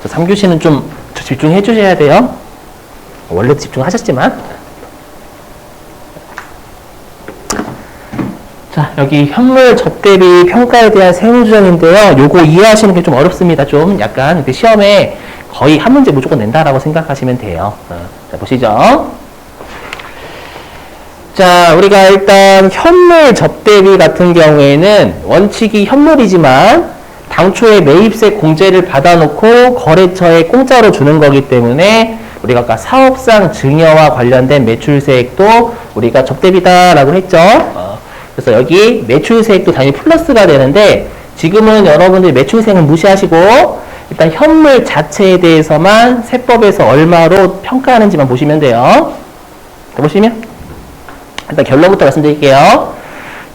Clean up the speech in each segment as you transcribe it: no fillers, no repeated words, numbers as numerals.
저 3교시는 좀 집중해 주셔야 돼요. 원래도 집중하셨지만. 자, 여기 현물 접대비 평가에 대한 세무조정인데요. 요거 이해하시는 게 좀 어렵습니다. 좀 약간 시험에 거의 한 문제 무조건 낸다라고 생각하시면 돼요. 자, 보시죠. 자, 우리가 일단 현물 접대비 같은 경우에는 원칙이 현물이지만 당초에 매입세 공제를 받아놓고 거래처에 공짜로 주는 거기 때문에 우리가 아까 사업상 증여와 관련된 매출세액도 우리가 접대비다라고 했죠. 그래서 여기 매출세액도 당연히 플러스가 되는데 지금은 여러분들이 매출세액은 무시하시고 일단 현물 자체에 대해서만 세법에서 얼마로 평가하는지만 보시면 돼요. 보시면 일단 결론부터 말씀드릴게요.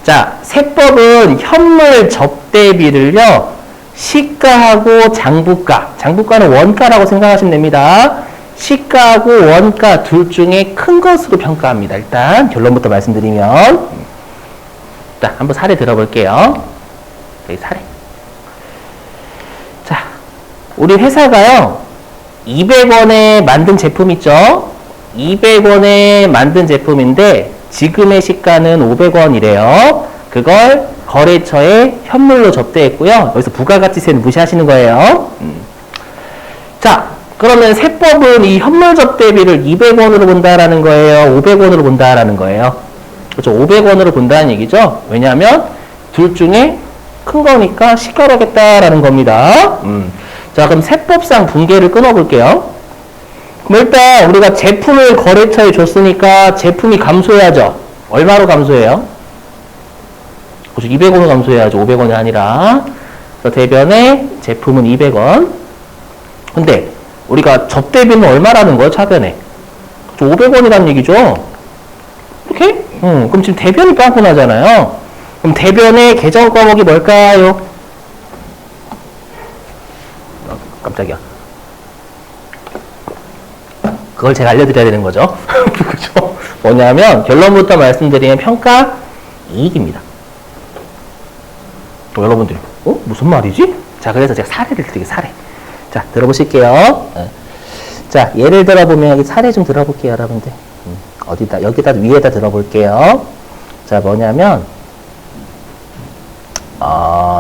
자, 세법은 현물 접대비를요 시가하고 장부가, 장부가는 원가라고 생각하시면 됩니다. 시가하고 원가 둘 중에 큰 것으로 평가합니다. 일단 결론부터 말씀드리면 자, 한번 사례 들어볼게요. 여기 사례. 자, 우리 회사가요 200원에 만든 제품 있죠? 200원에 만든 제품인데 지금의 시가는 500원이래요. 그걸 거래처에 현물로 접대했고요. 여기서 부가가치세는 무시하시는 거예요. 자, 그러면 세법은 이 현물 접대비를 200원으로 본다라는 거예요? 500원으로 본다라는 거예요? 그렇죠. 500원으로 본다는 얘기죠. 왜냐하면 둘 중에 큰 거니까 시가로 하겠다라는 겁니다. 자, 그럼 세법상 분계를 끊어볼게요. 그럼 일단 우리가 제품을 거래처에 줬으니까 제품이 감소해야죠. 얼마로 감소해요? 200원으로 감소해야죠. 500원이 아니라. 그래서 대변에 제품은 200원. 근데 우리가 접대비는 얼마라는 거예요? 차변에. 500원이라는 얘기죠. 이렇게? 그럼 지금 대변이 빵꾸 나잖아요. 그럼 대변의 계정 과목이 뭘까요? 깜짝이야. 그걸 제가 알려드려야 되는 거죠. 그죠? 뭐냐면 결론부터 말씀드리면 평가 이익입니다. 여러분들이 무슨 말이지? 자, 그래서 제가 사례를 드릴게요. 사례. 자, 들어보실게요. 자, 예를 들어보면 여기 사례 좀 들어볼게요, 여러분들. 어디다, 여기다 위에다 들어볼게요. 자, 뭐냐면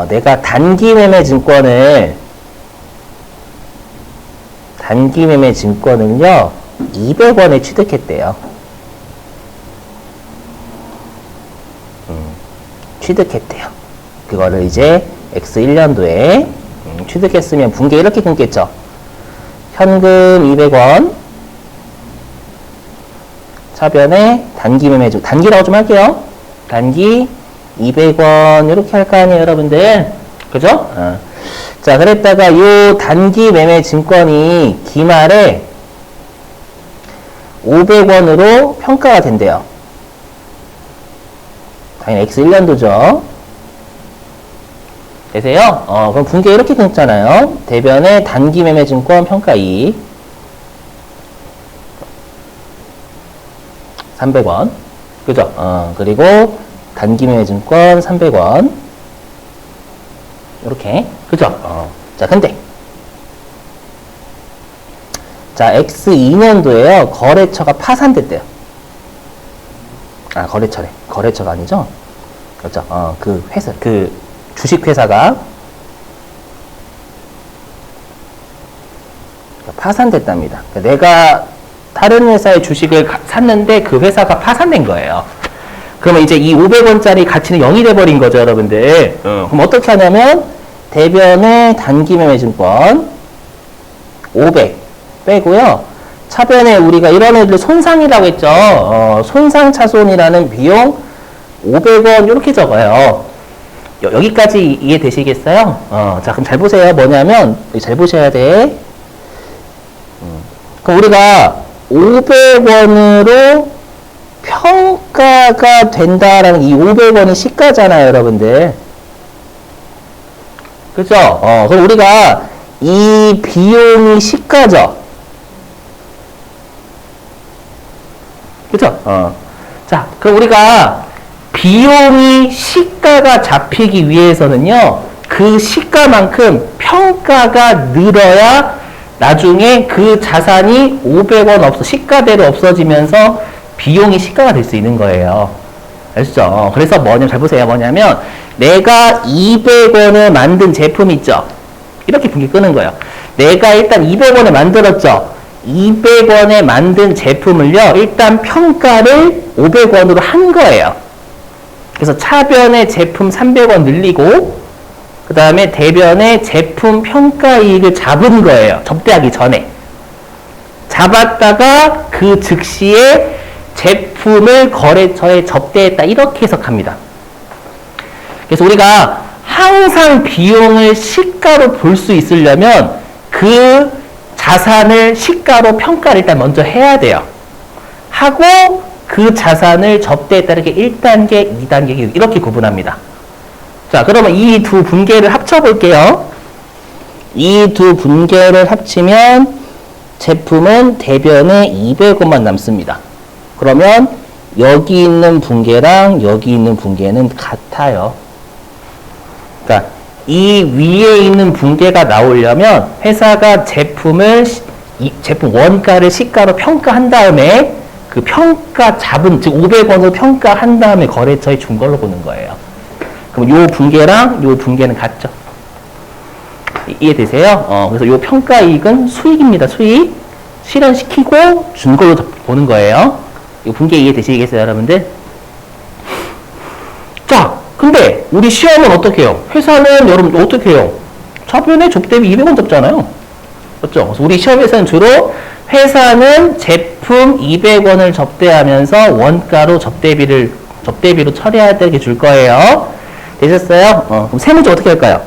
내가 단기 매매 증권을요 200원에 취득했대요. 취득했대요. 그거를 이제 X1년도에 취득했으면 분계 이렇게 끊겠죠. 현금 200원 차변에 단기 매매 중 단기라고 좀 할게요. 단기 200원 이렇게 할 거 아니에요, 여러분들. 그죠? 자, 그랬다가 요 단기 매매 증권이 기말에 500원으로 평가가 된대요. 당연히 X1년도죠. 되세요? 그럼 분계 이렇게 끊잖아요. 대변에 단기 매매 증권 평가 이익 300원. 그죠? 그리고 단기 매매 증권 300원. 이렇게. 그죠? 자, 근데 자, X2년도에요. 거래처가 파산됐대요. 아, 거래처래. 거래처가 아니죠? 그렇죠? 그 회사, 그 주식회사가 파산됐답니다. 내가 다른 회사의 주식을 샀는데 그 회사가 파산된 거예요. 그러면 이제 이 500원짜리 가치는 0이 돼버린 거죠, 여러분들. 그럼 어떻게 하냐면 대변의 단기 매매 증권 500 빼고요. 차변에 우리가 이런 애들 손상이라고 했죠. 손상차손이라는 비용 500원 이렇게 적어요. 여기까지 이해되시겠어요? 자, 그럼 잘 보세요. 뭐냐면 잘 보셔야 돼. 그럼 우리가 500원으로 평가가 된다라는 이 500원이 시가잖아요, 여러분들. 그죠? 그럼 우리가 이 비용이 시가죠. 그죠? 자, 그럼 우리가 비용이 시가가 잡히기 위해서는요, 그 시가만큼 평가가 늘어야 나중에 그 자산이 500원 시가대로 없어지면서 비용이 시가가 될 수 있는 거예요. 알죠? 그래서 뭐냐면, 잘 보세요. 뭐냐면, 내가 200원을 만든 제품 있죠? 이렇게 분기 끄는 거예요. 내가 일단 200원에 만들었죠? 200원에 만든 제품을요, 일단 평가를 500원으로 한 거예요. 그래서 차변의 제품 300원 늘리고, 그 다음에 대변의 제품 평가이익을 잡은 거예요. 접대하기 전에. 잡았다가 그 즉시에 제품을 거래처에 접대했다. 이렇게 해석합니다. 그래서 우리가 항상 비용을 시가로 볼 수 있으려면 그 자산을 시가로 평가를 일단 먼저 해야 돼요. 하고 그 자산을 접대했다. 이렇게 1단계, 2단계 이렇게 구분합니다. 자, 그러면 이 두 분계를 합쳐볼게요. 이 두 분계를 합치면 제품은 대변에 200원만 남습니다. 그러면 여기 있는 분계랑 여기 있는 분계는 같아요. 그러니까 이 위에 있는 분계가 나오려면 회사가 제품 원가를 시가로 평가한 다음에 그 평가 잡은, 즉 500원을 평가한 다음에 거래처에 준 걸로 보는 거예요. 그럼 요 분계랑 요 분계는 같죠? 이해되세요? 그래서 요 평가이익은 수익입니다. 수익. 실현시키고 준 걸로 보는 거예요. 이 분계 이해되시겠어요, 여러분들? 자, 근데 우리 시험은 어떻게 해요? 회사는 여러분 어떻게 해요? 차변에 접대비 200원 잡잖아요. 맞죠? 그래서 우리 시험에서는 주로 회사는 제품 200원을 접대하면서 원가로 접대비로 처리하게 줄 거예요. 되셨어요? 그럼 세무조 어떻게 할까요?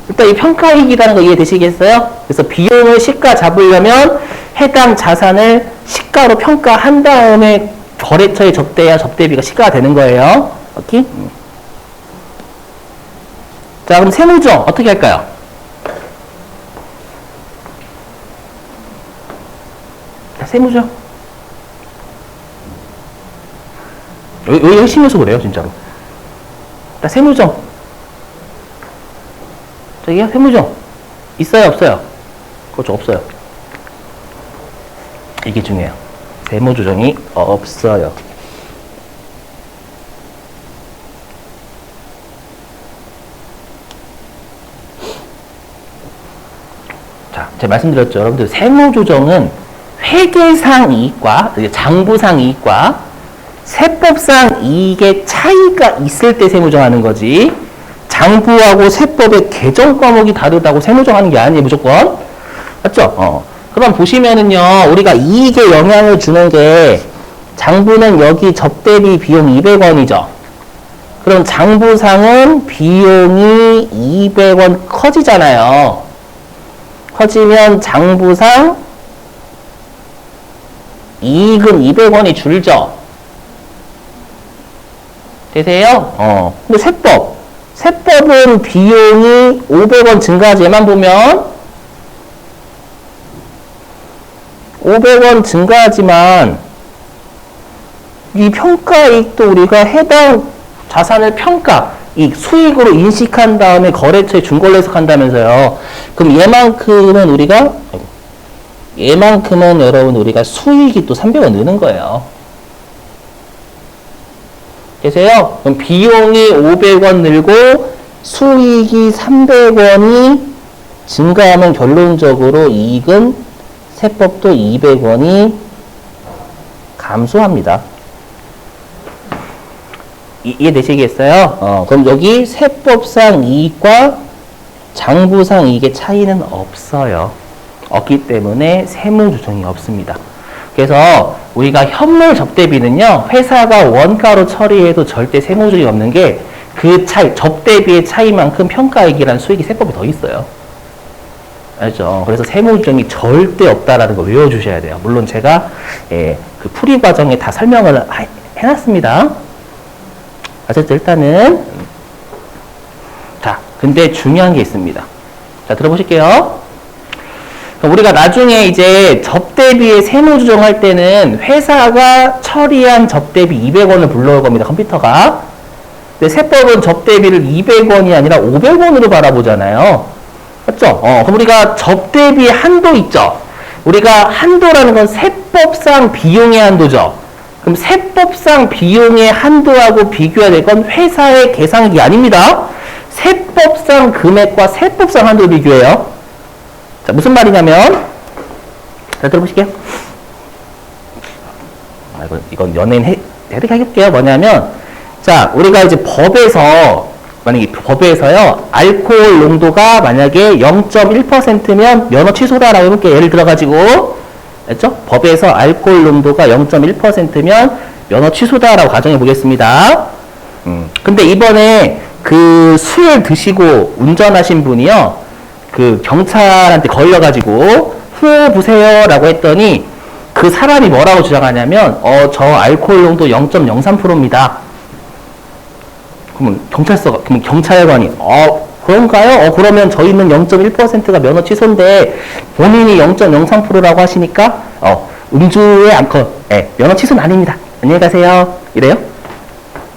일단 이 평가이익이라는 거 이해되시겠어요? 그래서 비용을 시가 잡으려면 해당 자산을 시가로 평가한 다음에 거래처에 접대해야 접대비가 시가가 되는 거예요. 오케이? 자, 그럼 세무조 어떻게 할까요? 자, 세무조. 여기 열심히 해서 그래요, 진짜로. 자, 세무조. 저기요, 세무조. 있어요, 없어요? 그렇죠, 없어요. 이게 중요해요. 세무조정이 없어요. 자, 제가 말씀드렸죠. 여러분들, 세무조정은 회계상 이익과 장부상 이익과 세법상 이익의 차이가 있을 때 세무정하는 거지. 장부하고 세법의 개정 과목이 다르다고 세무정하는 게 아니에요, 무조건. 맞죠? 그럼 보시면은요, 우리가 이익에 영향을 주는 게, 장부는 여기 접대비 비용 200원이죠. 그럼 장부상은 비용이 200원 커지잖아요. 커지면 장부상 이익은 200원이 줄죠. 되세요? 근데 세법은 비용이 500원 증가하지. 얘만 보면 500원 증가하지만 이 평가이익도 우리가 해당 자산을 이 수익으로 인식한 다음에 거래처에 준 걸로 해석한다면서요. 그럼 얘만큼은 여러분 우리가 수익이 또 300원 느는 거예요. 계세요? 그럼 비용이 500원 늘고 수익이 300원이 증가하면 결론적으로 이익은 세법도 200원이 감소합니다. 이해되시겠어요? 그럼 여기 세법상 이익과 장부상 이익의 차이는 없어요. 없기 때문에 세무조정이 없습니다. 그래서 우리가 현물 접대비는요, 회사가 원가로 처리해도 절대 세무조정이 없는 게 그 차이, 접대비의 차이만큼 평가이익이라는 수익이 세법에 더 있어요. 알죠? 그래서 세무조정이 절대 없다라는 거 외워주셔야 돼요. 물론 제가 그 풀이 과정에 다 설명을 해놨습니다. 아셨죠? 일단은 자, 근데 중요한 게 있습니다. 자, 들어보실게요. 우리가 나중에 이제 접대비의 세무조정할 때는 회사가 처리한 접대비 200원을 불러올 겁니다. 컴퓨터가. 근데 세법은 접대비를 200원이 아니라 500원으로 바라보잖아요. 맞죠? 그럼 우리가 접대비 한도 있죠? 우리가 한도라는 건 세법상 비용의 한도죠. 그럼 세법상 비용의 한도하고 비교해야 될 건 회사의 계상액이 아닙니다. 세법상 금액과 세법상 한도를 비교해요. 자, 무슨 말이냐면, 자, 들어보실게요. 이건 연예인 해석해볼게요. 뭐냐면, 자, 우리가 이제 만약에 법에서요, 알코올 농도가 만약에 0.1%면 면허 취소다라고 해볼게요. 예를 들어가지고, 알죠? 법에서 알코올 농도가 0.1%면 면허 취소다라고 가정해 보겠습니다. 근데 이번에 그 술 드시고 운전하신 분이요, 그 경찰한테 걸려가지고 후호 부세요라고 했더니 그 사람이 뭐라고 주장하냐면, 저 알코올 농도 0.03%입니다. 그러면 경찰관이, 그런가요? 그러면 저희는 0.1%가 면허 취소인데 본인이 0.03%라고 하시니까 음주에 면허 취소는 아닙니다. 안녕히 가세요. 이래요?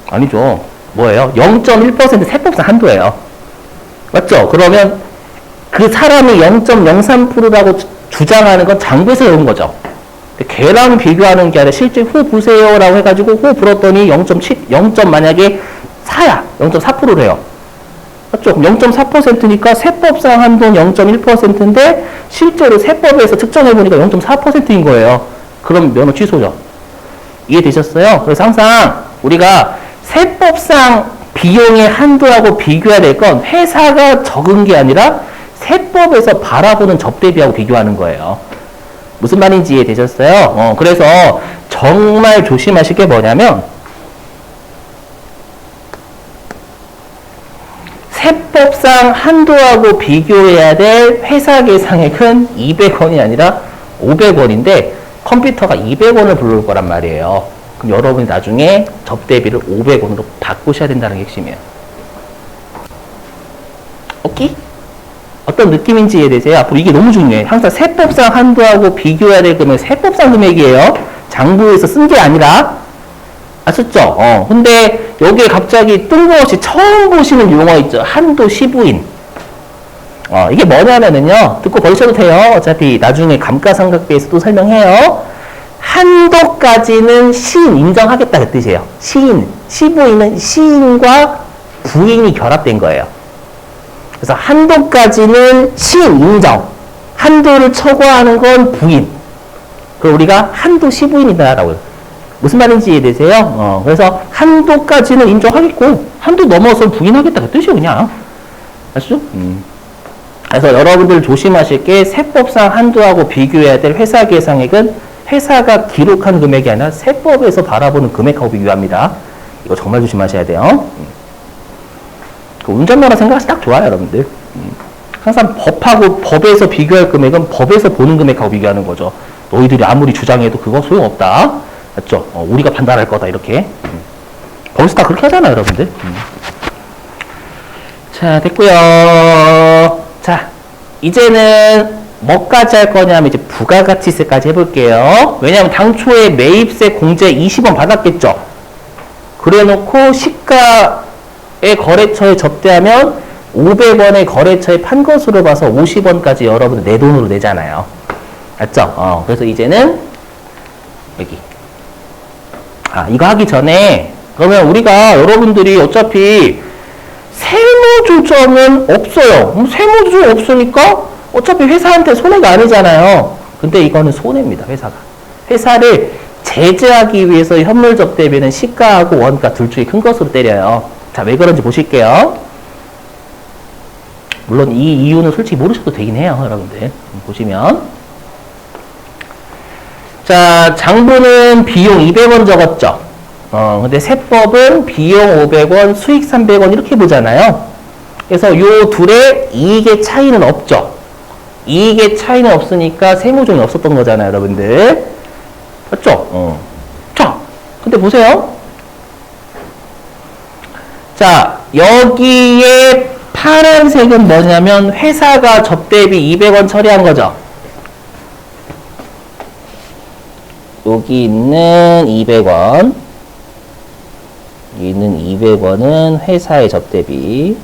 아니죠. 뭐예요? 0.1% 세법상 한도예요. 맞죠? 그러면 그 사람이 0.03%라고 주장하는 건 장부에서 외운 거죠. 걔랑 비교하는 게 아니라 실제 후 부세요라고 해가지고 후 불었더니 0.7, 만약에 4야. 0.4%래요. 맞죠? 0.4%니까 세법상 한도는 0.1%인데 실제로 세법에서 측정해보니까 0.4%인 거예요. 그럼 면허 취소죠. 이해되셨어요? 그래서 항상 우리가 세법상 비용의 한도하고 비교해야 될 건 회사가 적은 게 아니라 세법에서 바라보는 접대비하고 비교하는 거예요. 무슨 말인지 이해되셨어요? 그래서 정말 조심하실 게 뭐냐면 세법상 한도하고 비교해야 될 회사 계상액은 200원이 아니라 500원인데 컴퓨터가 200원을 불러올 거란 말이에요. 그럼 여러분이 나중에 접대비를 500원으로 바꾸셔야 된다는 게 핵심이에요. 오케이? 어떤 느낌인지 이해되세요? 앞으로 이게 너무 중요해. 항상 세법상 한도하고 비교해야 될 금액은 세법상 금액이에요. 장부에서 쓴 게 아니라. 아셨죠? 근데 여기에 갑자기 뜬금없이 처음 보시는 용어 있죠. 한도 시부인. 이게 뭐냐면은요. 듣고 버리셔도 돼요. 어차피 나중에 감가상각비에서 또 설명해요. 한도까지는 시인 인정하겠다 그 뜻이에요. 시인. 시부인은 시인과 부인이 결합된 거예요. 그래서 한도까지는 시인 인정. 한도를 초과하는 건 부인. 그럼 우리가 한도 시부인이다라고 해요. 무슨 말인지 이해되세요? 그래서 한도까지는 인정하겠고 한도 넘어서 부인하겠다 그 뜻이에요. 그냥. 아시죠? 그래서 여러분들 조심하실 게 세법상 한도하고 비교해야 될 회사 계상액은 회사가 기록한 금액이 아니라 세법에서 바라보는 금액하고 비교합니다. 이거 정말 조심하셔야 돼요. 그 운전면허 생각하시면 딱 좋아요, 여러분들. 항상 법하고 법에서 비교할 금액은 법에서 보는 금액하고 비교하는 거죠. 너희들이 아무리 주장해도 그거 소용없다. 맞죠? 우리가 판단할 거다, 이렇게. 거기서 다 그렇게 하잖아요, 여러분들. 자, 됐고요. 자, 이제는 뭐까지 할 거냐면 이제 부가가치세까지 해볼게요. 왜냐하면 당초에 매입세 공제 20원 받았겠죠. 그래놓고 시가의 거래처에 접대하면 500원의 거래처에 판 것으로 봐서 50원까지 여러분 내 돈으로 내잖아요. 맞죠? 그래서 이제는 여기. 이거 하기 전에 그러면 우리가 여러분들이 어차피 세무조정은 없어요. 그럼 세무조정 없으니까 어차피 회사한테 손해가 아니잖아요. 근데 이거는 손해입니다. 회사를 제재하기 위해서 현물 접대비는 시가하고 원가 둘 중에 큰 것으로 때려요. 자, 왜 그런지 보실게요. 물론 이 이유는 솔직히 모르셔도 되긴 해요, 여러분들. 보시면. 자, 장부는 비용 200원 적었죠. 근데 세법은 비용 500원, 수익 300원 이렇게 보잖아요. 그래서 요 둘의 이익의 차이는 없죠. 이익의 차이는 없으니까 세무조정이 없었던 거잖아요, 여러분들. 맞죠? 자, 근데 보세요. 자, 여기에 파란색은 뭐냐면 회사가 접대비 200원 처리한 거죠. 여기 있는 200원. 있는 200원은 회사의 접대비.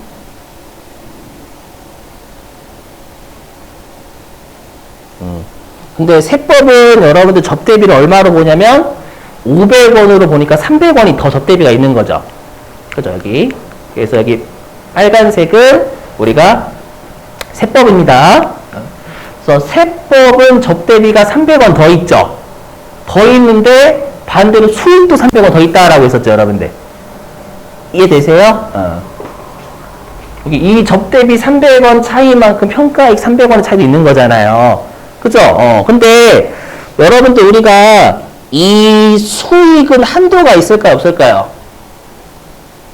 근데 세법은 여러분들 접대비를 얼마로 보냐면 500원으로 보니까 300원이 더 접대비가 있는 거죠. 그죠, 여기. 그래서 여기 빨간색은 우리가 세법입니다. 그래서 세법은 접대비가 300원 더 있죠. 더 있는데 반대로 수익도 300원 더 있다라고 했었죠, 여러분들. 이해되세요? 여기 이 접대비 300원 차이만큼 평가액 300원의 차이도 있는 거잖아요. 그죠? 근데 여러분들 우리가 이 수익은 한도가 있을까요, 없을까요?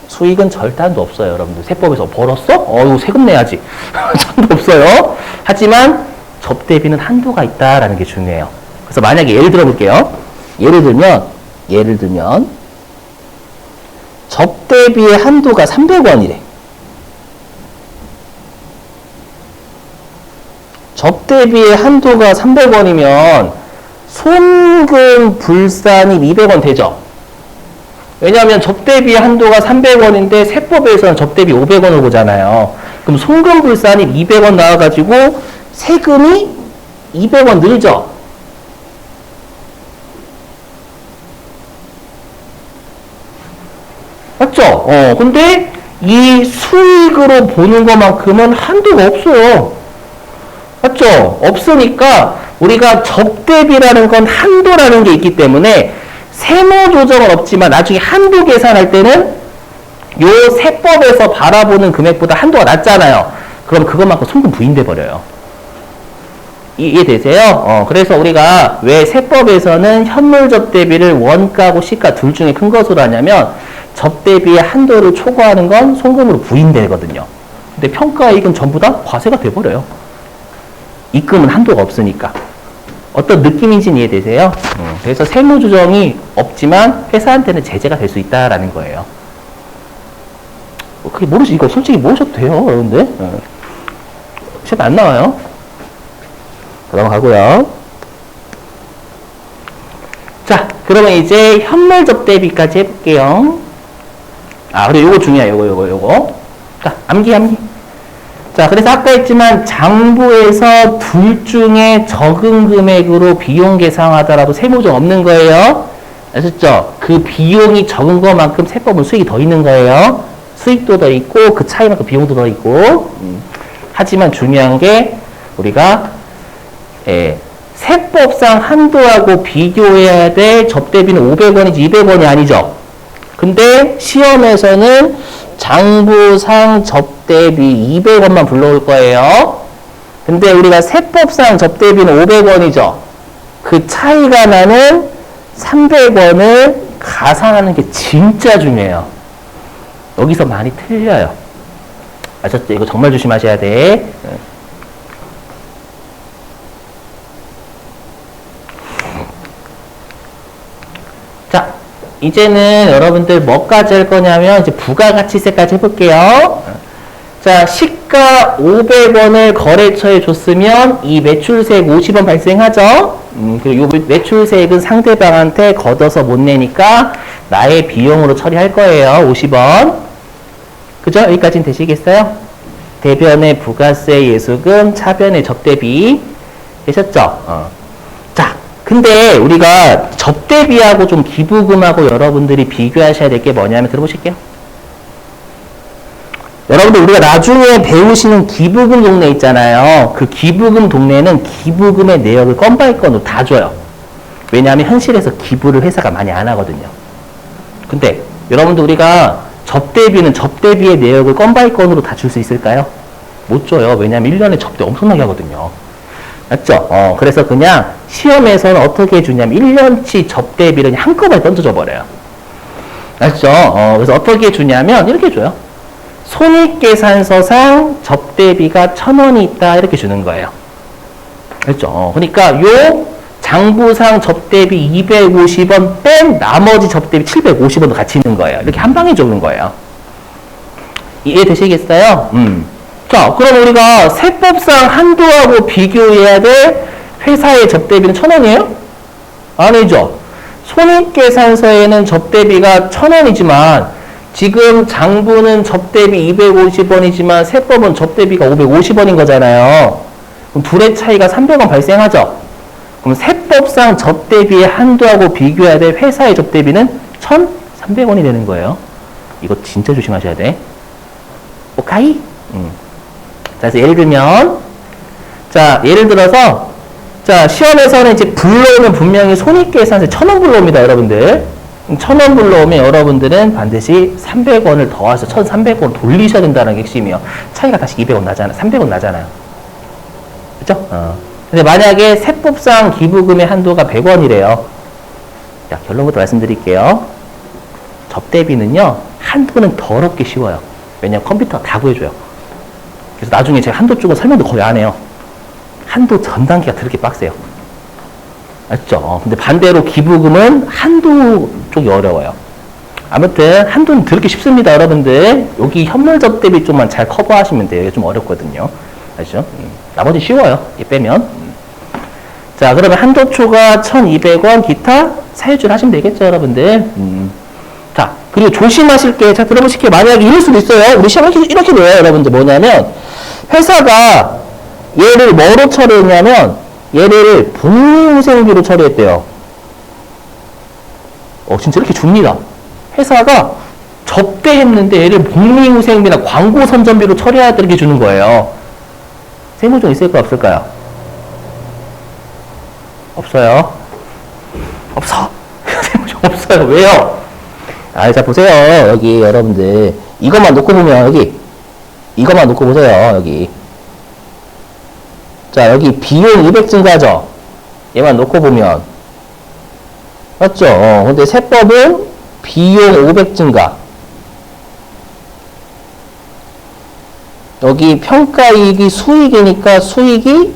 수익은 절대 한도 없어요, 여러분들. 세법에서 벌었어? 이거 세금 내야지. 한도 없어요. 하지만 접대비는 한도가 있다라는 게 중요해요. 그래서 만약에 예를 들어 볼게요. 예를 들면 접대비의 한도가 300원이래. 접대비의 한도가 300원이면 손금 불산이 200원 되죠. 왜냐하면 접대비의 한도가 300원인데 세법에서는 접대비 500원을 보잖아요. 그럼 손금 불산이 200원 나와가지고 세금이 200원 늘죠. 맞죠? 근데 이 수익으로 보는 것만큼은 한도가 없어요. 맞죠? 없으니까 우리가 접대비라는 건 한도라는 게 있기 때문에 세무 조정은 없지만 나중에 한도 계산할 때는 요 세법에서 바라보는 금액보다 한도가 낮잖아요. 그럼 그것만큼 손금 부인돼 버려요. 이해되세요? 그래서 우리가 왜 세법에서는 현물 접대비를 원가고 시가 둘 중에 큰 것으로 하냐면 접대비의 한도를 초과하는 건 손금으로 부인되거든요. 근데 평가이익은 전부 다 과세가 돼버려요. 입금은 한도가 없으니까. 어떤 느낌인지는 이해되세요? 그래서 세무조정이 없지만 회사한테는 제재가 될 수 있다라는 거예요. 그게 이거 솔직히 모르셔도 돼요, 여러분들. 시험 안 나와요. 넘어가고요. 자, 그러면 이제 현물 접대비까지 해볼게요. 그리고 요거 중요해요. 요거. 자, 암기. 자, 그래서 아까 했지만 장부에서 둘 중에 적은 금액으로 비용 계상하더라도 세무조정 없는 거예요. 아셨죠? 그 비용이 적은 것만큼 세법은 수익이 더 있는 거예요. 수익도 더 있고 그 차이만큼 비용도 더 있고. 하지만 중요한 게 우리가 세법상 한도하고 비교해야 될 접대비는 500원이지 200원이 아니죠. 근데 시험에서는 장부상 접대비 200원만 불러올 거예요. 근데 우리가 세법상 접대비는 500원이죠. 그 차이가 나는 300원을 가산하는 게 진짜 중요해요. 여기서 많이 틀려요. 아셨죠? 이거 정말 조심하셔야 돼. 자, 이제는 여러분들 뭐까지 할 거냐면 이제 부가가치세까지 해볼게요. 자, 시가 500원을 거래처에 줬으면 이 매출세액 50원 발생하죠. 그리고 이 매출세액은 상대방한테 걷어서 못 내니까 나의 비용으로 처리할 거예요. 50원. 그죠? 여기까지는 되시겠어요? 대변의 부가세 예수금, 차변의 접대비. 되셨죠? 자, 근데 우리가 접대비하고 좀 기부금하고 여러분들이 비교하셔야 될 게 뭐냐면 들어보실게요. 여러분들 우리가 나중에 배우시는 기부금 동네 있잖아요. 그 기부금 동네는 기부금의 내역을 건 바이 건으로 다 줘요. 왜냐하면 현실에서 기부를 회사가 많이 안 하거든요. 근데 여러분들 우리가 접대비는 접대비의 내역을 건 바이 건으로 다 줄 수 있을까요? 못 줘요. 왜냐하면 1년에 접대 엄청나게 하거든요. 맞죠? 그래서 그냥 시험에서는 어떻게 해주냐면 1년치 접대비를 그냥 한꺼번에 던져줘 버려요. 맞죠? 그래서 어떻게 해주냐면 이렇게 줘요. 손익계산서상 접대비가 1,000원이 있다 이렇게 주는 거예요. 그렇죠? 그러니까 요 장부상 접대비 250원 뺀 나머지 접대비 750원도 같이 있는 거예요. 이렇게 한 방에 적는 거예요. 이해되시겠어요? 자, 그럼 우리가 세법상 한도하고 비교해야 될 회사의 접대비는 1,000원이에요? 아니죠. 손익계산서에는 접대비가 1,000원이지만 지금 장부는 접대비 250원이지만 세법은 접대비가 550원인 거잖아요. 그럼 둘의 차이가 300원 발생하죠. 그럼 세법상 접대비의 한도하고 비교해야 될 회사의 접대비는 1,300원이 되는 거예요. 이거 진짜 조심하셔야 돼. 오카이? 자, 그래서 예를 들면, 자, 예를 들어서, 자, 시험에서는 이제 불러오면 분명히 손익계산서 1,000원 불러옵니다, 여러분들. 1,000원 불러오면 여러분들은 반드시 300원을 더해서 1,300원 돌리셔야 된다는 게 핵심이에요. 차이가 다시 200원 나잖아요. 300원 나잖아요. 그죠? 근데 만약에 세법상 기부금의 한도가 100원이래요. 자, 결론부터 말씀드릴게요. 접대비는요, 한도는 더럽게 쉬워요. 왜냐면 컴퓨터가 다 구해줘요. 그래서 나중에 제가 한도 쪽은 설명도 거의 안 해요. 한도 전 단계가 그렇게 빡세요. 맞죠? 근데 반대로 기부금은 한도 쪽이 어려워요. 아무튼 한도는 그렇게 쉽습니다, 여러분들. 여기 현물 접대비 쪽만 잘 커버하시면 돼요. 이게 좀 어렵거든요. 아시죠? 나머지 쉬워요. 이 빼면. 자, 그러면 한도초가 1,200원, 기타 사유줄 하시면 되겠죠, 여러분들. 자, 그리고 조심하실 게, 자, 들어보실게요. 만약에 이럴 수도 있어요. 우리 시험 이렇게 돼요, 여러분들. 뭐냐면, 회사가 얘를 뭐로 처리했냐면, 얘를 복리후생비로 처리했대요. 진짜 이렇게 줍니다. 회사가 접대했는데 얘를 복리후생비나 광고선전비로 처리해야 되게 주는 거예요. 세무종 있을까 없을까요? 없어요. 없어. 세무종 없어요. 왜요? 자, 보세요. 여기 여러분들. 이것만 놓고 보면, 여기. 이것만 놓고 보세요. 여기. 자, 여기 비용 200 증가죠? 얘만 놓고 보면. 맞죠? 근데 세법은 비용 500 증가. 여기 평가이익이 수익이니까 수익이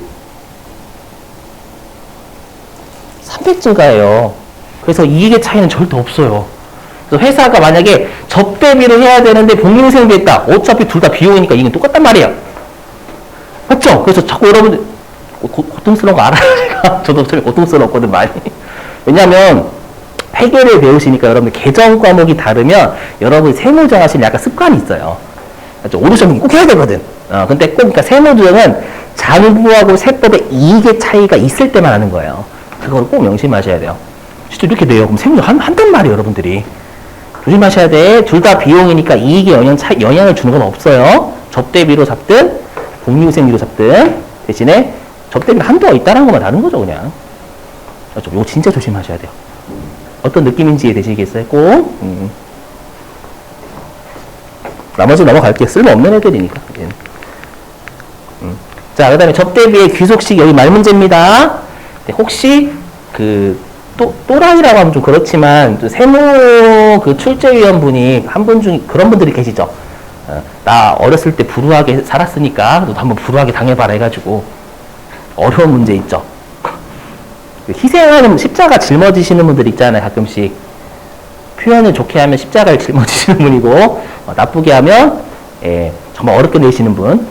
300 증가예요. 그래서 이익의 차이는 절대 없어요. 그래서 회사가 만약에 접대비를 해야 되는데 복리후생비 했다. 어차피 둘 다 비용이니까 이익은 똑같단 말이에요. 맞죠? 그래서 자꾸 여러분들 고통스러운 거 알아요. 저도 좀 고통스럽거든, 많이. 왜냐면 회계를 배우시니까 여러분들 계정 과목이 다르면 여러분이 세무정 하시는 약간 습관이 있어요. 맞죠? 오르션이 꼭 해야 되거든. 근데 꼭, 그러니까 세무정은 장부하고 세법의 이익의 차이가 있을 때만 하는 거예요. 그걸 꼭 명심하셔야 돼요. 진짜 이렇게 돼요. 그럼 세무정 한단 말이에요, 여러분들이. 조심하셔야 돼. 둘 다 비용이니까 이익에 영향을 주는 건 없어요. 접대비로 잡든, 복리후생비로 잡든, 대신에 접대비 한도가 있다는 것만 다른 거죠, 그냥. 맞죠? 이거 진짜 조심하셔야 돼요. 어떤 느낌인지 이해되시겠어요? 꼭. 나머지 넘어갈게요. 쓸모없는 애들이니까. 자, 그 다음에 접대비의 귀속식, 여기 말문제입니다. 네, 혹시, 또라이라고 하면 좀 그렇지만, 세무 출제위원분이 한 분 중에 그런 분들이 계시죠. 나 어렸을 때 불우하게 살았으니까, 너도 한번 불우하게 당해봐라 해가지고, 어려운 문제 있죠. 희생하는 십자가 짊어지시는 분들 있잖아요, 가끔씩. 표현을 좋게 하면 십자가를 짊어지시는 분이고, 나쁘게 하면, 정말 어렵게 내시는 분.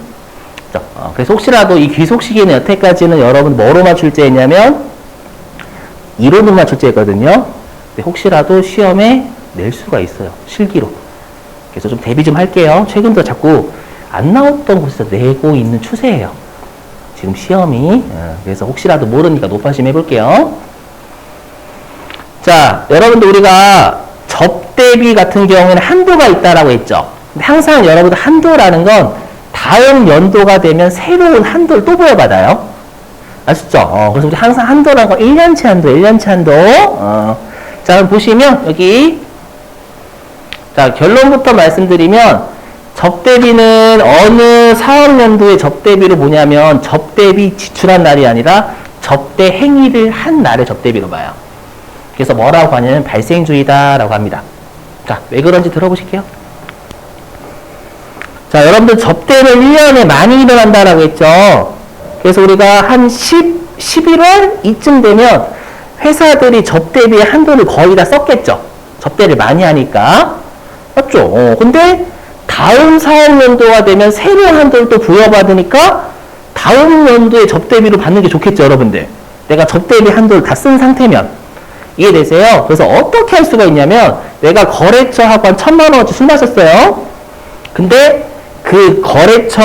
그래서 혹시라도 이 귀속시기는 여태까지는 여러분 뭐로만 출제했냐면, 이론으로만 출제했거든요. 근데 혹시라도 시험에 낼 수가 있어요, 실기로. 그래서 좀 대비 좀 할게요. 최근 들어 자꾸 안 나왔던 곳에서 내고 있는 추세예요. 지금 시험이. 그래서 혹시라도 모르니까 높아심 해볼게요. 자, 여러분들 우리가 접대비 같은 경우에는 한도가 있다라고 했죠. 근데 항상 여러분들 한도라는 건 다음 연도가 되면 새로운 한도를 또 부여받아요. 아시죠? 그래서 우리 항상 한도라는 건 1년치 한도, 1년치 한도. 자, 그럼 보시면 여기 자, 결론부터 말씀드리면 접대비는 어느 사업연도의 접대비를 보냐면 접대비 지출한 날이 아니라 접대 행위를 한 날의 접대비로 봐요. 그래서 뭐라고 하냐면 발생주의다라고 합니다. 자, 왜 그런지 들어보실게요. 자, 여러분들 접대를 1년에 많이 일어난다라고 했죠. 그래서 우리가 한 11월 이쯤 되면 회사들이 접대비의 한도를 거의 다 썼겠죠. 접대를 많이 하니까. 맞죠? 근데 다음 사업연도가 되면 새로운 한도를 또 부여받으니까 다음 연도에 접대비로 받는 게 좋겠죠, 여러분들. 내가 접대비 한도를 다 쓴 상태면. 이해되세요? 그래서 어떻게 할 수가 있냐면 내가 거래처하고 한 1,000만 원어치 술 마셨어요. 근데 그 거래처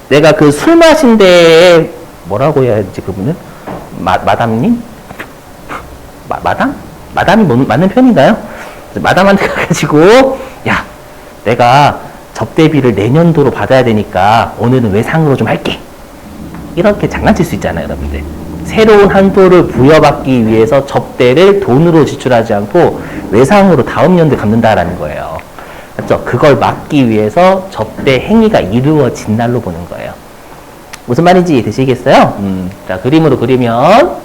내가 그 술 마신 데에 뭐라고 해야 되지 그분은? 마담님? 마담? 마담이 맞는 편인가요? 마담한테 가가지고 야 내가 접대비를 내년도로 받아야 되니까 오늘은 외상으로 좀 할게. 이렇게 장난칠 수 있잖아요, 여러분들. 새로운 한도를 부여받기 위해서 접대를 돈으로 지출하지 않고 외상으로 다음 연도에 갚는다라는 거예요. 맞죠? 그걸 막기 위해서 접대 행위가 이루어진 날로 보는 거예요. 무슨 말인지 되시겠어요? 자, 그림으로 그리면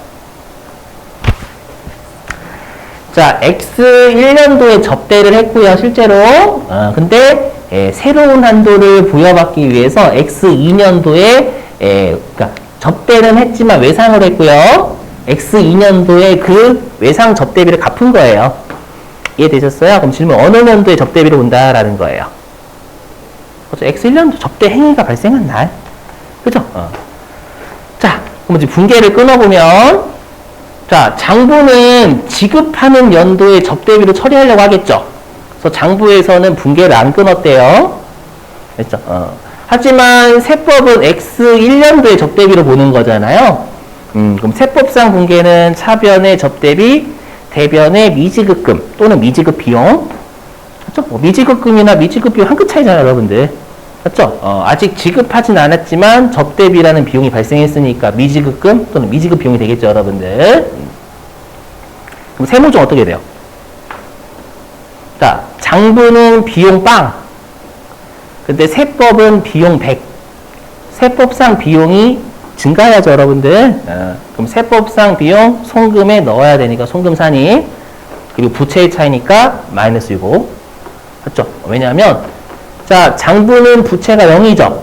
자, X1년도에 접대를 했고요, 실제로. 근데 새로운 한도를 부여받기 위해서 X2년도에 그러니까 접대는 했지만 외상을 했고요. X2년도에 그 외상 접대비를 갚은 거예요. 이해되셨어요? 그럼 질문 어느 년도에 접대비를 본다라는 거예요. 그렇죠? X1년도 접대 행위가 발생한 날. 그죠? 자, 그럼 이제 분계를 끊어보면 자, 장부는 지급하는 연도에 접대비를 처리하려고 하겠죠. 그래서 장부에서는 분계를 안 끊었대요. 됐죠? 하지만 세법은 X1년도에 접대비로 보는 거잖아요. 그럼 세법상 분계는 차변의 접대비, 대변의 미지급금 또는 미지급 비용. 그렇죠? 미지급금이나 미지급 비용 한 끗 차이잖아요, 여러분들. 맞죠? 아직 지급하진 않았지만 접대비라는 비용이 발생했으니까 미지급금 또는 미지급 비용이 되겠죠, 여러분들. 그럼 세무중 어떻게 돼요? 자, 장부는 비용 빵. 근데 세법은 비용 100. 세법상 비용이 증가해야죠, 여러분들. 그럼 세법상 비용 송금에 넣어야 되니까 송금 산입. 그리고 부채의 차이니까 마이너스 6고. 맞죠? 왜냐하면 자, 장부는 부채가 0이죠.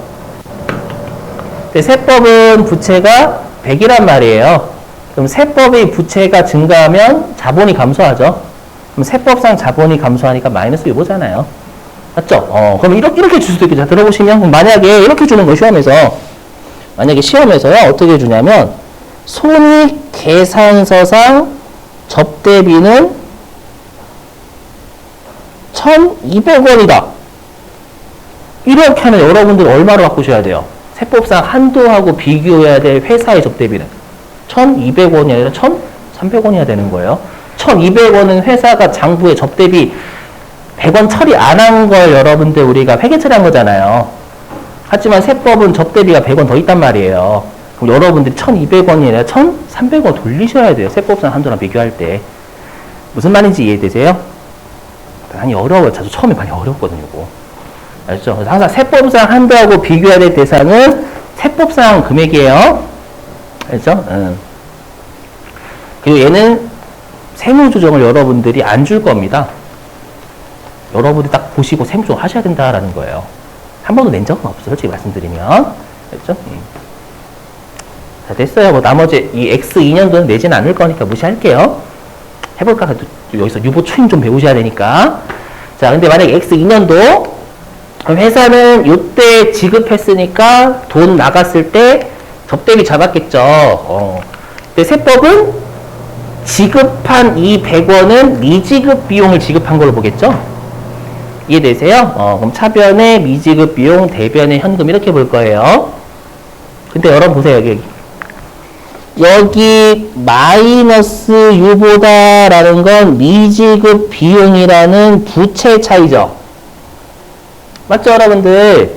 근데 세법은 부채가 100이란 말이에요. 그럼 세법의 부채가 증가하면 자본이 감소하죠. 그럼 세법상 자본이 감소하니까 마이너스 6이잖아요. 맞죠? 그럼 이렇게 줄 수도 있겠죠. 들어보시면 만약에 이렇게 주는 거 시험에서 만약에 시험에서요 어떻게 주냐면 손익계산서상 접대비는 1,200원이다. 이렇게 하면 여러분들 얼마로 바꾸셔야 돼요? 세법상 한도하고 비교해야 될 회사의 접대비는 1,200원이 아니라 1,300원이어야 되는 거예요. 1,200원은 회사가 장부에 접대비 100원 처리 안 한 걸 여러분들 우리가 회계 처리한 거잖아요. 하지만 세법은 접대비가 100원 더 있단 말이에요. 그럼 여러분들이 1,200원이 아니라 1,300원 돌리셔야 돼요. 세법상 한도랑 비교할 때. 무슨 말인지 이해되세요? 많이 어려워요. 저도 처음에 많이 어려웠거든요. 이거. 알죠? 그래서 항상 세법상 한도하고 비교해야 될 대상은 세법상 금액이에요. 알죠? 그리고 얘는 세무조정을 여러분들이 안 줄 겁니다. 여러분들이 딱 보시고 세무조정 하셔야 된다라는 거예요. 한 번도 낸 적은 없어요. 솔직히 말씀드리면. 알죠? 자, 됐어요. 뭐 나머지 이 X2년도는 내지는 않을 거니까 무시할게요. 해볼까? 여기서 유보 추임 좀 배우셔야 되니까. 자, 근데 만약에 X2년도 회사는 요때 지급했으니까 돈 나갔을 때 접대비 잡았겠죠. 근데 세법은 지급한 이 100원은 미지급 비용을 지급한 걸로 보겠죠. 이해되세요? 그럼 차변의 미지급 비용, 대변의 현금 이렇게 볼 거예요. 근데 여러분 보세요. 여기 마이너스 유보다 라는 건 미지급 비용이라는 부채 차이죠. 맞죠, 여러분들?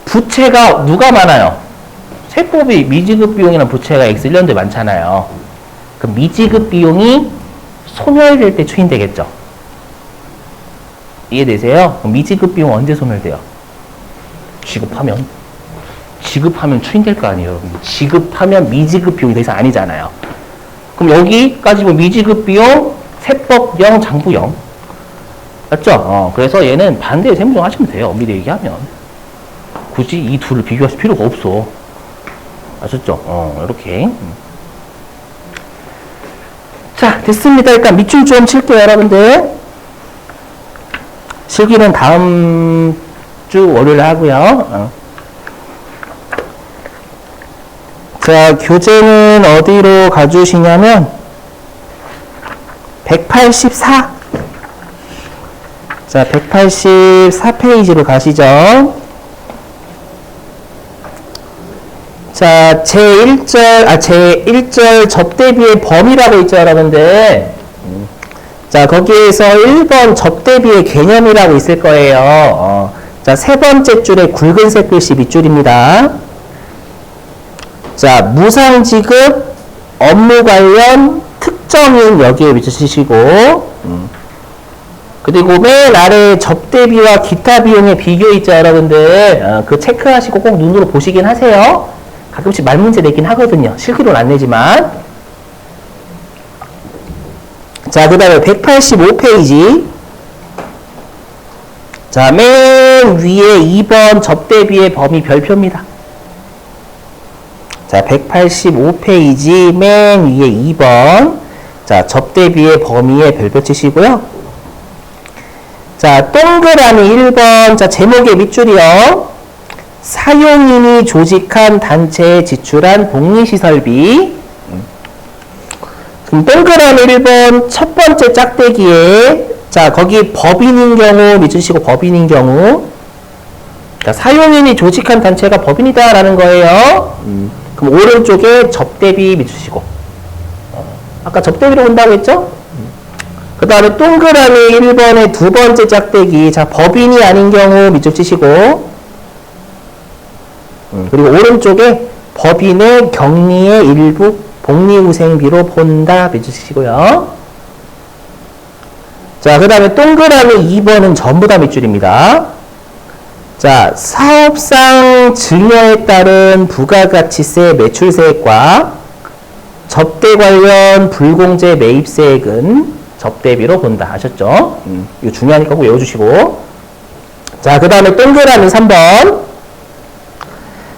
부채가 누가 많아요? 세법이 미지급 비용이나 부채가 X1년도에 많잖아요. 그럼 미지급 비용이 소멸될 때 추인되겠죠. 이해되세요? 그럼 미지급 비용 언제 소멸돼요? 지급하면 추인될 거 아니에요. 지급하면 미지급 비용이 더 이상 아니잖아요. 그럼 여기까지 보면 미지급 비용, 세법 0, 장부 0. 맞죠? 그래서 얘는 반대에 세무조정 하시면 돼요. 미리 얘기하면. 굳이 이 둘을 비교하실 필요가 없어. 아셨죠? 이렇게. 자, 됐습니다. 일단 밑줄 좀 칠게요, 여러분들. 실기는 다음 주 월요일에 하고요. 자, 교재는 어디로 가주시냐면 184. 자, 184페이지로 가시죠. 자, 제1절 접대비의 범위라고 있죠, 여러분들. 자, 거기에서 1번 접대비의 개념이라고 있을 거예요. 자, 세 번째 줄에 굵은색 글씨 밑줄입니다. 자, 무상지급, 업무 관련, 특정인 여기에 밑줄치시고, 그리고 맨 아래 접대비와 기타 비용의 비교 있죠, 여러분들. 그 체크하시고 꼭 눈으로 보시긴 하세요. 가끔씩 말문제 내긴 하거든요. 실기로는 안 내지만. 자, 그 다음에 185페이지. 자, 맨 위에 2번 접대비의 범위 별표입니다. 자, 185페이지 맨 위에 2번. 자, 접대비의 범위에 별표 치시고요. 자, 동그라미 1번. 자, 제목의 밑줄이요. 사용인이 조직한 단체에 지출한 복리시설비. 그럼 동그라미 1번 첫 번째 짝대기에 자, 거기 법인인 경우 밑주시고 법인인 경우. 자, 사용인이 조직한 단체가 법인이다라는 거예요. 그럼 오른쪽에 접대비 밑주시고. 아까 접대비로 본다고 했죠? 그 다음에 동그라미 1번의 두 번째 짝대기. 자, 법인이 아닌 경우 밑줄 치시고. 그리고 오른쪽에 법인의 격리의 일부 복리후생비로 본다 밑줄 치시고요. 자, 그 다음에 동그라미 2번은 전부 다 밑줄입니다. 자, 사업상 증여에 따른 부가가치세 매출세액과 접대 관련 불공제 매입세액은 접대비로 본다. 아셨죠? 이거 중요하니까 꼭 외워주시고. 자, 그 다음에 동그라미 3번.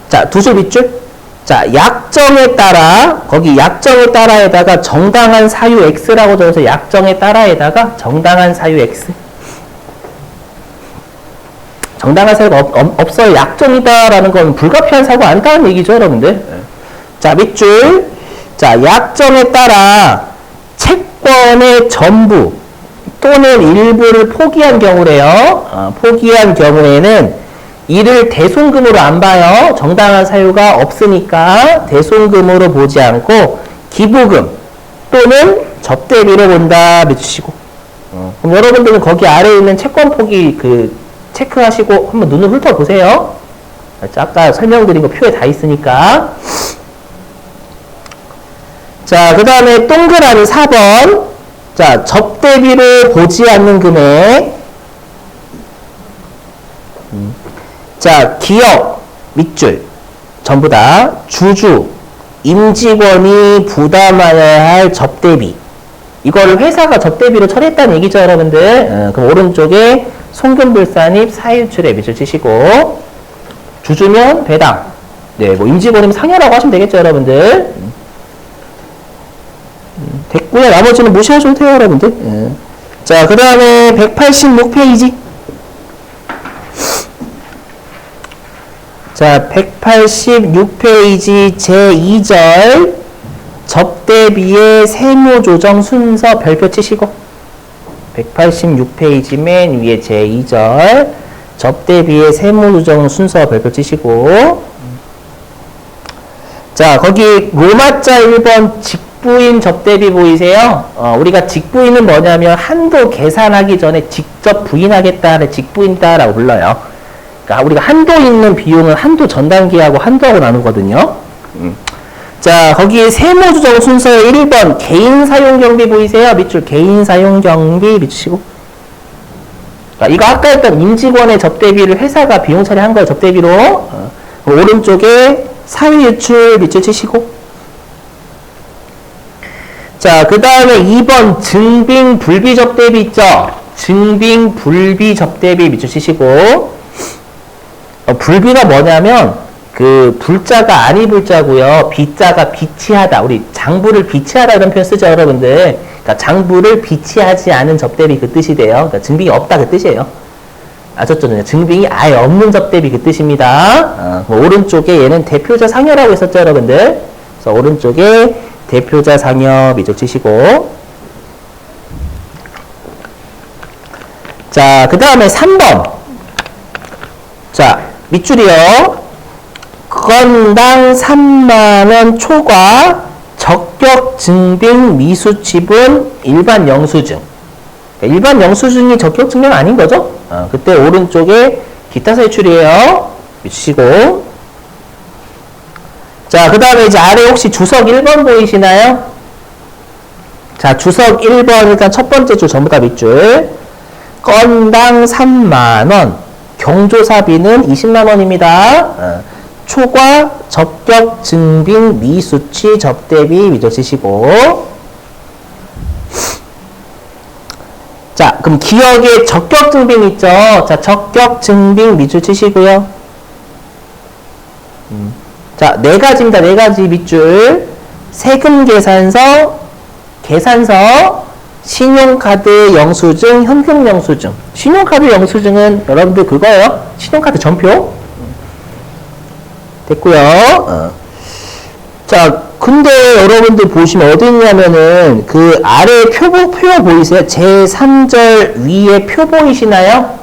자, 두 줄 밑줄. 자, 약정에 따라, 거기 약정에 따라에다가 정당한 사유 X라고 적어서 약정에 따라에다가 정당한 사유 X. 정당한 사유가 없어요. 약정이다라는 건 불가피한 사유가 아니다는 얘기죠, 여러분들. 자, 밑줄. 자, 약정에 따라 채권의 전부 또는 일부를 포기한 경우래요. 포기한 경우에는 이를 대손금으로 안 봐요. 정당한 사유가 없으니까 대손금으로 보지 않고 기부금 또는 접대비로 본다 밑주시고. 그럼 여러분들은 거기 아래에 있는 채권 포기 체크하시고 한번 눈을 훑어보세요. 아까 설명드린 거 표에 다 있으니까. 자, 그 다음에 동그라미 4번. 자, 접대비를 보지 않는 금액. 자, 기업 밑줄 전부 다 주주, 임직원이 부담해야 할 접대비. 이거를 회사가 접대비로 처리했다는 얘기죠, 여러분들. 그럼 오른쪽에 송금불산입 사유출에 밑줄 치시고, 주주면 배당. 네, 뭐 임직원이면 상여라고 하시면 되겠죠, 여러분들. 됐고요. 나머지는 무시하셔도 돼요, 여러분들. 자, 그 다음에 186페이지. 자, 186페이지 제2절 접대비의 세무조정 순서 별표 치시고. 186페이지 맨 위에 제2절 접대비의 세무조정 순서 별표 치시고. 자, 거기 로마자 1번 직부인 접대비 보이세요? 우리가 직부인은 뭐냐면 한도 계산하기 전에 직접 부인하겠다를 직부인다라고 불러요. 그러니까 우리가 한도 있는 비용을 한도 전 단계하고 한도하고 나누거든요. 자, 거기에 세무조정 순서의 1번 개인 사용 경비 보이세요? 밑줄 개인 사용 경비 밑주시고. 그러니까 이거 아까 했던 임직원의 접대비를 회사가 비용 처리한 거예요. 접대비로. 오른쪽에 사유유출 밑줄 치시고. 자, 그 다음에 2번 증빙 불비 접대비 있죠? 증빙 불비 접대비 밑줄 치시고. 불비가 뭐냐면 불자가 아니 불자고요. 비자가 비치하다. 우리 장부를 비치하다 이런 표현 쓰죠, 여러분들. 그러니까 장부를 비치하지 않은 접대비 그 뜻이 돼요. 그러니까 증빙이 없다 그 뜻이에요. 아셨죠? 증빙이 아예 없는 접대비 그 뜻입니다. 오른쪽에 얘는 대표자 상여라고 했었죠, 여러분들. 그래서 오른쪽에 대표자 상여 밑줄 치시고. 자, 그 다음에 3번. 자, 밑줄이요. 건당 3만원 초과 적격 증빙 미수치분 일반 영수증. 일반 영수증이 적격 증명 아닌 거죠? 그때 오른쪽에 기타 세출이에요. 미치시고. 자, 그 다음에 이제 아래 혹시 주석 1번 보이시나요? 자, 주석 1번 일단 첫 번째 줄 전부 다 밑줄. 건당 3만원. 경조사비는 20만원입니다. 초과 적격 증빙 미수치 접대비 미적 치시고. 자, 그럼 기억에 적격 증빙 있죠? 자, 적격 증빙 밑줄 치시고요. 자, 네 가지입니다. 네 가지 밑줄. 세금 계산서, 신용카드 영수증, 현금 영수증. 신용카드 영수증은 여러분들 그거예요. 신용카드 전표. 됐고요. 자, 근데 여러분들 보시면 어디 있냐면은 그 아래 표 보이세요? 제3절 위에 표 보이시나요?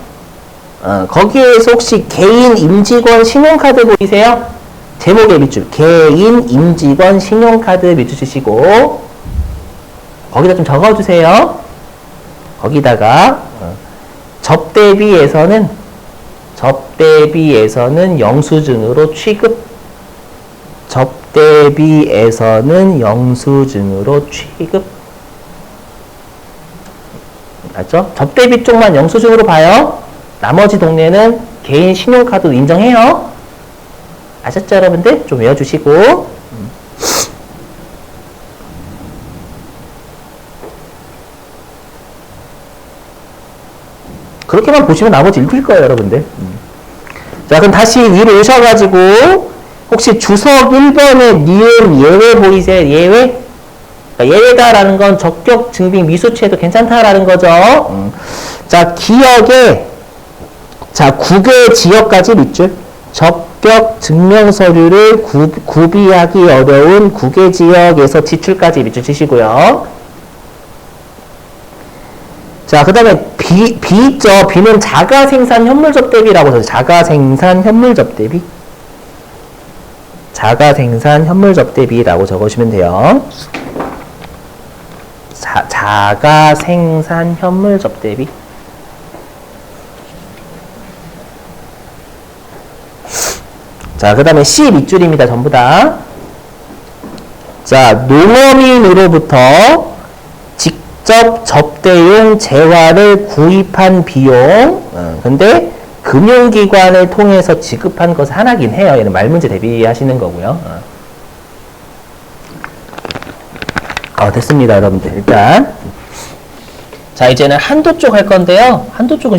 거기에서 혹시 개인 임직원 신용카드 보이세요? 제목의 밑줄. 개인 임직원 신용카드 밑줄 치시고 거기다 좀 적어주세요. 거기다가 접대비에서는 영수증으로 취급. 접대비에서는 영수증으로 취급. 맞죠? 접대비 쪽만 영수증으로 봐요. 나머지 동네는 개인 신용카드 인정해요. 아셨죠, 여러분들? 좀 외워주시고. 그렇게만 보시면 나머지 읽힐 거예요, 여러분들. 자, 그럼 다시 위로 오셔가지고 혹시 주석 1번에 니은 예외 보이세요? 예외? 그러니까 예외다라는 건 적격 증빙 미수치해도 괜찮다라는 거죠. 자, 기억에 자, 국외 지역까지 밑줄. 적격 증명 서류를 구비하기 어려운 국외 지역에서 지출까지 밑줄 치시고요. 자, 그 다음에 B 있죠? B는 자가생산 현물접대비라고 해서 자가생산 현물접대비. 자가생산 현물접대비라고 적으시면 돼요. 자가생산 현물접대비. 자, 그 다음에 C 밑줄입니다. 전부 다. 자, 농어민으로부터 직접 접대용 재화를 구입한 비용. 근데 금융기관을 통해서 지급한 것은 하나긴 해요. 얘는 말문제 대비하시는 거고요. 됐습니다, 여러분들. 일단. 자, 이제는 한도 쪽 할 건데요. 한도 쪽은